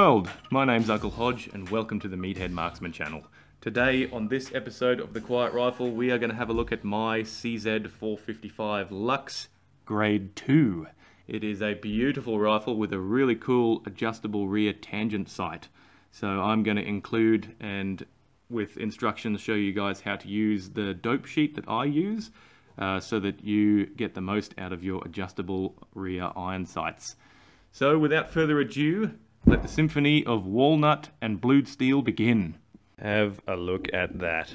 world! My name's Uncle Hodge and welcome to the Meathead Marksman channel. Today on this episode of The Quiet Rifle we are going to have a look at my CZ455 Lux Grade II. It is a beautiful rifle with a really cool adjustable rear tangent sight. So I'm going to include and with instructions show you guys how to use the dope sheet that I use so that you get the most out of your adjustable rear iron sights. So without further ado, let the symphony of walnut and blued steel begin. Have a look at that.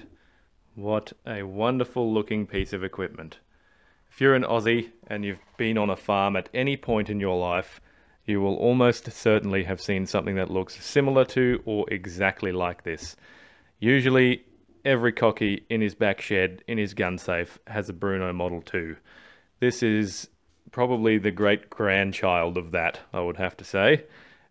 What a wonderful looking piece of equipment. If you're an Aussie and you've been on a farm at any point in your life, you will almost certainly have seen something that looks similar to or exactly like this. Usually every cocky in his back shed, in his gun safe, has a Bruno Model 2. This is probably the great-grandchild of that, I would have to say.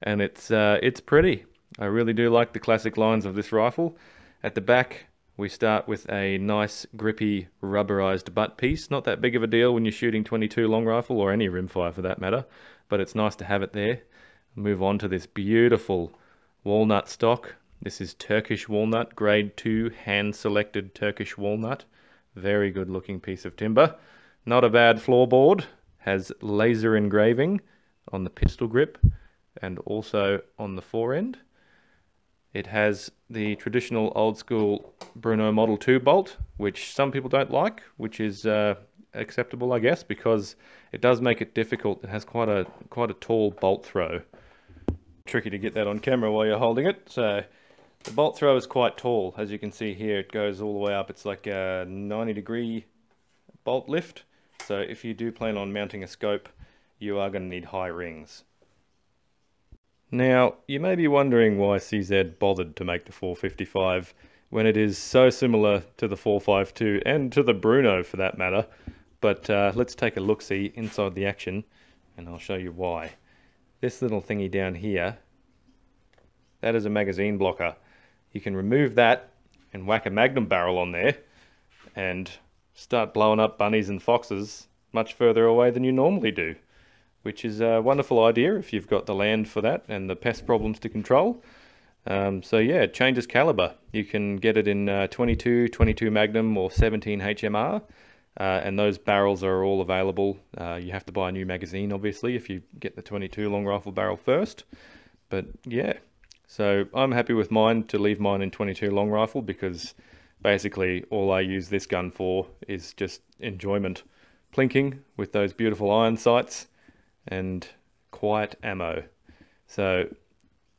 And it's pretty. I really do like the classic lines of this rifle. At the back, we start with a nice, grippy, rubberized butt piece. Not that big of a deal when you're shooting .22 long rifle, or any rimfire for that matter, but it's nice to have it there. Move on to this beautiful walnut stock. This is Turkish walnut, grade 2, hand-selected Turkish walnut. Very good looking piece of timber. Not a bad floorboard. Has laser engraving on the pistol grip and also on the fore end. It has the traditional old school Bruno Model 2 bolt, which some people don't like, which is acceptable, I guess, because it does make it difficult. It has quite a tall bolt throw. Tricky to get that on camera while you're holding it. So the bolt throw is quite tall. As you can see here, it goes all the way up. It's like a 90-degree bolt lift. So if you do plan on mounting a scope, you are going to need high rings. Now, you may be wondering why CZ bothered to make the 455 when it is so similar to the 452 and to the Bruno for that matter. But let's take a look-see inside the action and I'll show you why. This little thingy down here, that is a magazine blocker. You can remove that and whack a Magnum barrel on there and start blowing up bunnies and foxes much further away than you normally do, which is a wonderful idea if you've got the land for that and the pest problems to control. So yeah, it changes caliber. You can get it in 22 Magnum or 17 HMR, and those barrels are all available. You have to buy a new magazine obviously if you get the 22 long rifle barrel first, but yeah. So I'm happy with mine to leave mine in 22 long rifle because basically all I use this gun for is just enjoyment. Plinking with those beautiful iron sights and quiet ammo. So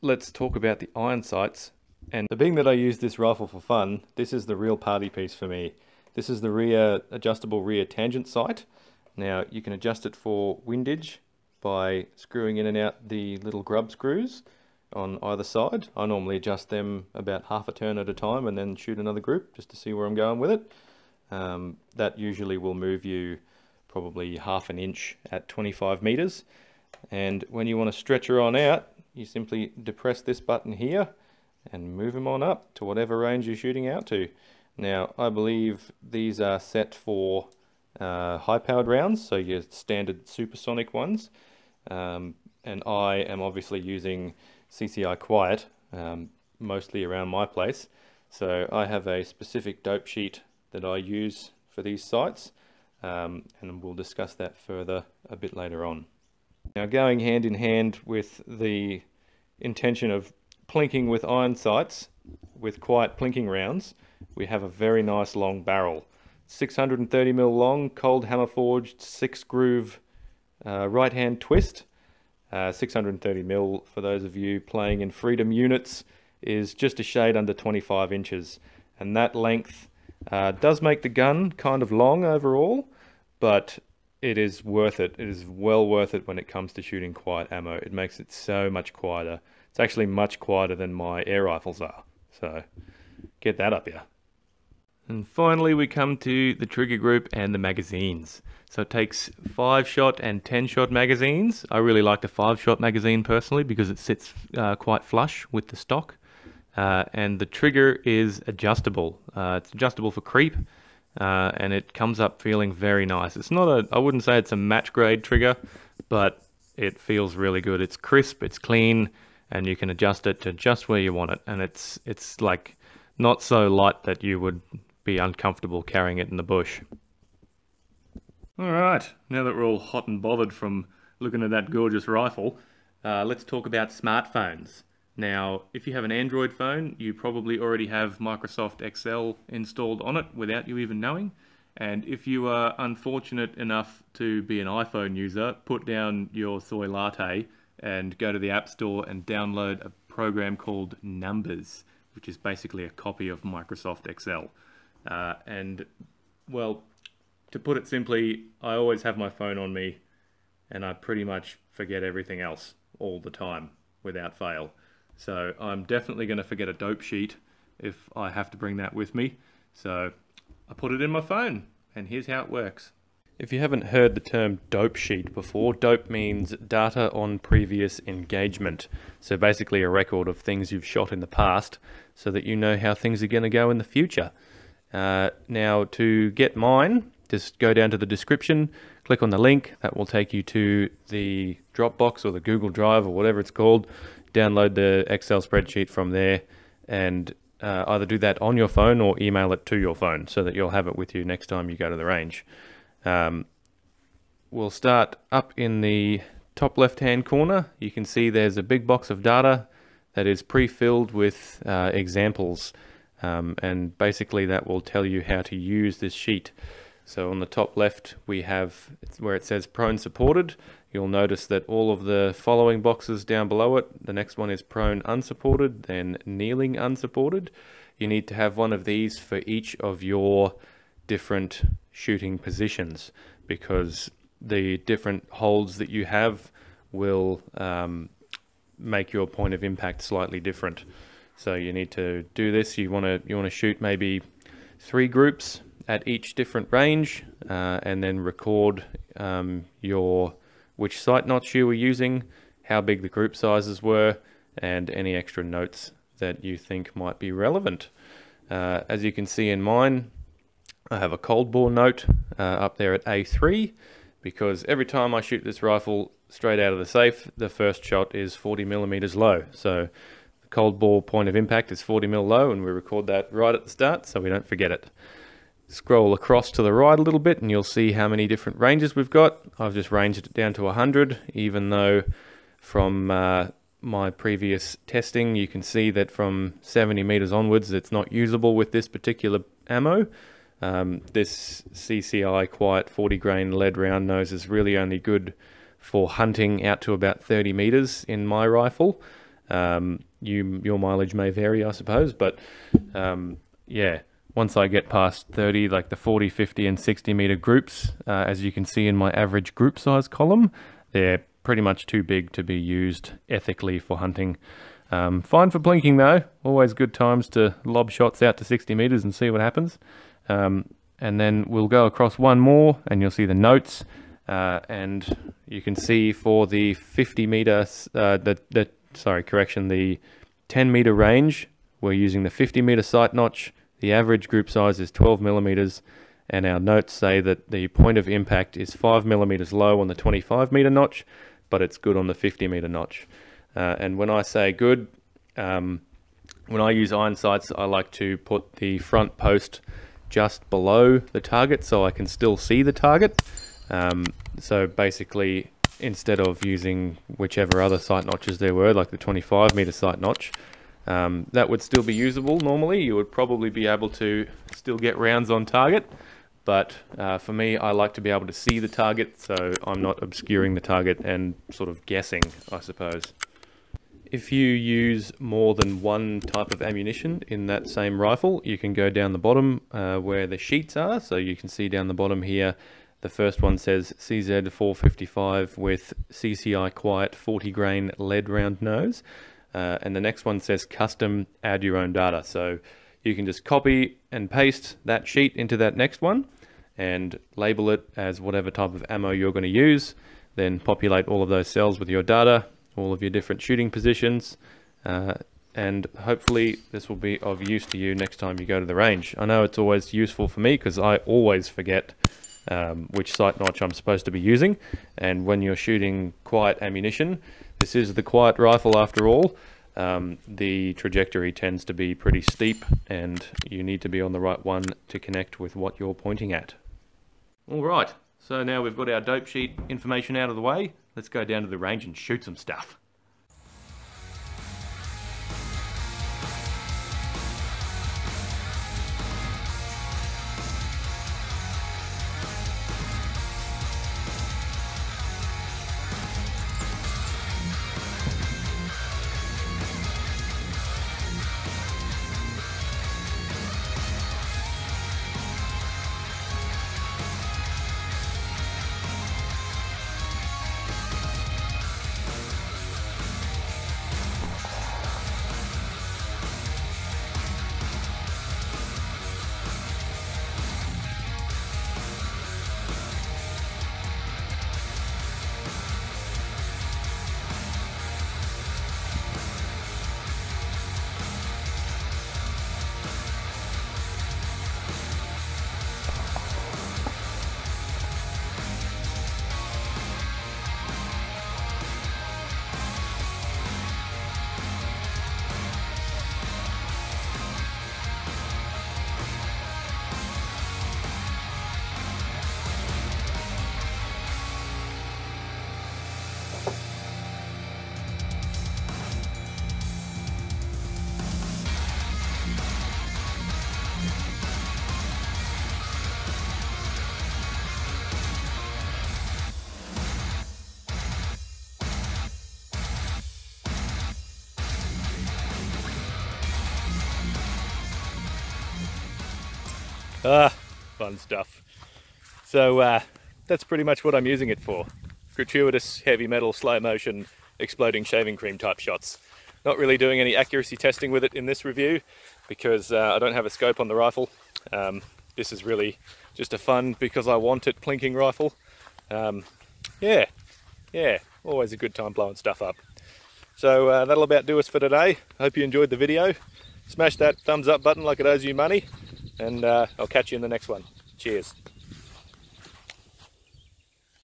let's talk about the iron sights. And being that I use this rifle for fun, this is the real party piece for me. This is the adjustable rear tangent sight. Now you can adjust it for windage by screwing in and out the little grub screws on either side. I normally adjust them about half a turn at a time and then shoot another group just to see where I'm going with it. That usually will move you probably half an inch at 25 meters. And when you want to stretch her on out, you simply depress this button here and move them on up to whatever range you're shooting out to. Now, I believe these are set for high-powered rounds, so your standard supersonic ones. And I am obviously using CCI Quiet, mostly around my place. So I have a specific dope sheet that I use for these sights, and we'll discuss that further a bit later on. Now, going hand in hand with the intention of plinking with iron sights, with quiet plinking rounds, we have a very nice long barrel. 630mm long, cold hammer forged, 6-groove right hand twist. 630mm, for those of you playing in Freedom units, is just a shade under 25 inches. And that length does make the gun kind of long overall, but it is worth it. It is well worth it when it comes to shooting quiet ammo. It makes it so much quieter. It's actually much quieter than my air rifles are. So get that up here. And finally we come to the trigger group and the magazines. So it takes 5-shot and 10-shot magazines. I really like the 5-shot magazine personally because it sits quite flush with the stock. And the trigger is adjustable. It's adjustable for creep, and it comes up feeling very nice. It's not I wouldn't say it's a match grade trigger, but it feels really good. It's crisp, it's clean, and you can adjust it to just where you want it, and it's like not so light that you would be uncomfortable carrying it in the bush. Alright, now that we're all hot and bothered from looking at that gorgeous rifle, let's talk about smartphones. Now, if you have an Android phone, you probably already have Microsoft Excel installed on it without you even knowing. And if you are unfortunate enough to be an iPhone user, put down your soy latte and go to the App Store and download a program called Numbers, which is basically a copy of Microsoft Excel. And, well, to put it simply, I always have my phone on me and I pretty much forget everything else all the time without fail. So I'm definitely going to forget a dope sheet if I have to bring that with me. So I put it in my phone, and here's how it works. If you haven't heard the term dope sheet before, dope means data on previous engagement. So basically a record of things you've shot in the past so that you know how things are going to go in the future. Now to get mine, just go down to the description, click on the link, that will take you to the Dropbox or the Google Drive or whatever it's called. Download the Excel spreadsheet from there and either do that on your phone or email it to your phone so that you'll have it with you next time you go to the range. We'll start up in the top left hand corner. You can see there's a big box of data that is pre-filled with examples, and basically that will tell you how to use this sheet. So on the top left we have where it says prone supported. You'll notice that all of the following boxes down below it, the next one is prone unsupported, then kneeling unsupported. You need to have one of these for each of your different shooting positions because the different holds that you have will make your point of impact slightly different. So you need to do this. You want to shoot maybe 3 groups at each different range, and then record which sight notch you were using, how big the group sizes were, and any extra notes that you think might be relevant. As you can see in mine, I have a cold bore note up there at A3, because every time I shoot this rifle straight out of the safe, the first shot is 40mm low. So the cold bore point of impact is 40mm low, and we record that right at the start so we don't forget it. Scroll across to the right a little bit and you'll see how many different ranges we've got. I've just ranged it down to 100, even though from my previous testing you can see that from 70 meters onwards it's not usable with this particular ammo. This CCI Quiet 40 grain lead round nose is really only good for hunting out to about 30 meters in my rifle. Your mileage may vary, I suppose, but yeah. Once I get past 30, like the 40, 50 and 60 meter groups, as you can see in my average group size column, they're pretty much too big to be used ethically for hunting. Fine for plinking though, always good times to lob shots out to 60 meters and see what happens. And then we'll go across one more and you'll see the notes, and you can see for the 50 meter, the 10 meter range, we're using the 50 meter sight notch. The average group size is 12mm, and our notes say that the point of impact is 5mm low on the 25-meter notch, but it's good on the 50-meter notch. And when I say good, when I use iron sights, I like to put the front post just below the target so I can still see the target. So basically, instead of using whichever other sight notches there were, like the 25-meter sight notch, that would still be usable normally. You would probably be able to still get rounds on target, but for me, I like to be able to see the target so I'm not obscuring the target and sort of guessing, I suppose. If you use more than one type of ammunition in that same rifle, you can go down the bottom where the sheets are. So you can see down the bottom here, the first one says CZ455 with CCI Quiet 40 grain lead round nose. And the next one says custom, add your own data. So you can just copy and paste that sheet into that next one and label it as whatever type of ammo you're going to use. Then populate all of those cells with your data, all of your different shooting positions, and hopefully this will be of use to you next time you go to the range. I know it's always useful for me because I always forget which sight notch I'm supposed to be using, and when you're shooting quiet ammunition, This is the quiet rifle after all. The trajectory tends to be pretty steep and you need to be on the right one to connect with what you're pointing at. Alright, so now we've got our dope sheet information out of the way, let's go down to the range and shoot some stuff. Fun stuff. So that's pretty much what I'm using it for. Gratuitous, heavy metal, slow motion, exploding shaving cream type shots. Not really doing any accuracy testing with it in this review because I don't have a scope on the rifle. This is really just a fun because I want it plinking rifle. Yeah, always a good time blowing stuff up. So that'll about do us for today. Hope you enjoyed the video. Smash that thumbs up button like it owes you money. And I'll catch you in the next one. Cheers.